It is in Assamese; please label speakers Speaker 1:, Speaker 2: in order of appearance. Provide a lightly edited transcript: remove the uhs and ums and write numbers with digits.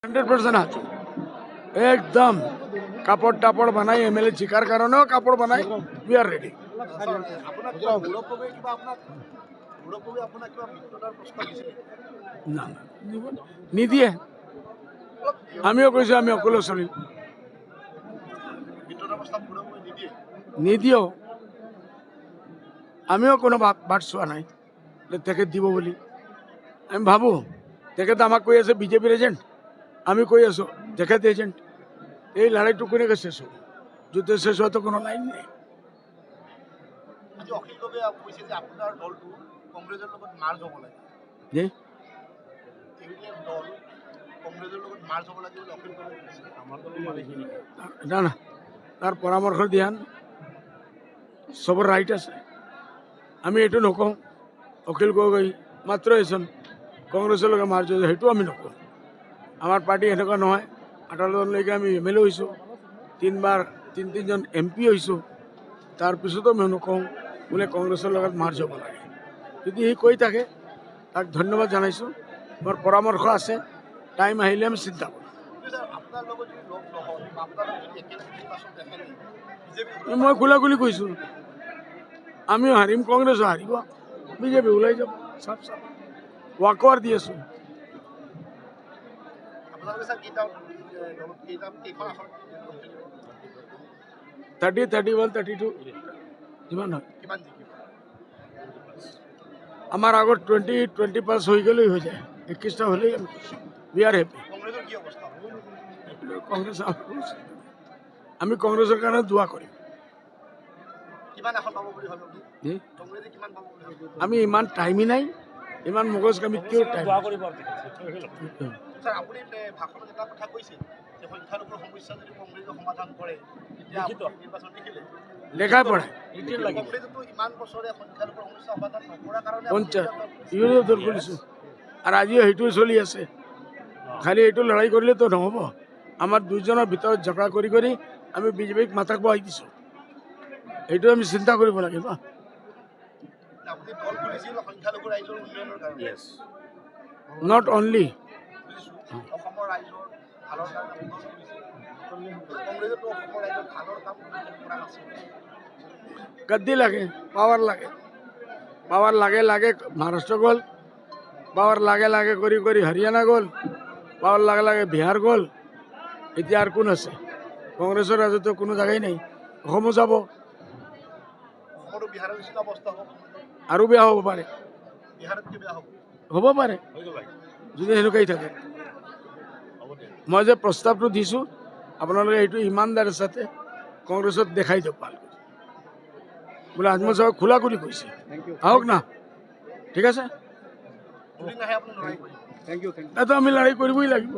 Speaker 1: 100% আছো একদম কাপড় টাপড় বানাই এমএলএ চিকার কারণেও কাপড় বানাই উই আর রেডি না নিদিয়ে আমিও কৈছো আমি অকলে চলিম নিদিও আমিও কোনো বাট চোৱা নাই তেখেত দিব বুলি আমি ভাবো তেখেত আমাক কৈ আছে বিজেপিৰ এজেণ্ট আমি কৈ আছো তেখেত এজেণ্ট এই লড়াইটো কোনে শেষ হব যুদ্ধ শেষ হওয়া তো কোনো লাইন নেই না না তার পরামর্শ দিয়ান সবর রাইট আছে আমি এইটো নকওঁ অখিল গগৈ মাত্ৰ এজন কংগ্ৰেছৰ লগত মাৰ্জ হৈছে সেইটো আমি নকওঁ আমাৰ পাৰ্টি এনেকুৱা নহয় 18জনলৈকে আমি এমএলএ হৈছোঁ তিনিজন এমপি হৈছোঁ তাৰপিছতো আমি নকওঁ বোলে কংগ্ৰেছৰ লগত মাৰ্জ হ'ব লাগে যদি সি কৈ থাকে তাক ধন্যবাদ জনাইছোঁ মোৰ পৰামৰ্শ আছে টাইম আহিলে আমি চিন্তা কৰিম মই খোলাখুলি কৈছোঁ আমিও হাৰিম কংগ্ৰেছো হাৰিব বিজেপি ওলাই যাব চাপ চাপ ৱাকৱাৰ দি আছোঁ 30, 31, 32 যিমান হয় আমাৰ আগত 20 হৈ গ'লেই হৈ যায় 21টা হ'লেই উই আৰ হেপি কংগ্ৰেছ আমি কংগ্ৰেছৰ কাৰণে দোৱা কৰিম আমি ইমান টাইমই নাই ইমান মগজ আমি কিয় টাইম লেখাই পড়ে পঞ্চায়ত কৰিছোঁ আৰু আজিও সেইটোৱে চলি আছে খালি এইটো লড়াই কৰিলেতো নহ'ব আমাৰ দুইজনৰ ভিতৰত ঝগড়া কৰি কৰি আমি বিজেপিক মাথাক বহাই দিছোঁ এইটো আমি চিন্তা কৰিব লাগিব নট অনলি গদ্দি লাগে পাৱাৰ লাগে লাগে মহাৰাষ্ট্ৰ গ'ল পাৱাৰ লাগে কৰি কৰি হাৰিয়ানা গ'ল পাৱাৰ লাগে বিহাৰ গ'ল এতিয়া আৰু কোন আছে কংগ্ৰেছৰ ৰাজত্ব কোনো জেগাই নাই অসমো যাব আৰু বেয়া হ'ব পাৰে যদি সেনেকুৱাই থাকে মই যে প্ৰস্তাৱটো দিছোঁ আপোনালোকে এইটো ইমানদাৰৰ সাথে কংগ্ৰেছত দেখাই দিয়ক ভাল বোলে আজমল সাহেব খোলা কৰি কৈছে আহক না ঠিক আছে এইটো আমি লড়াই কৰিবই লাগিব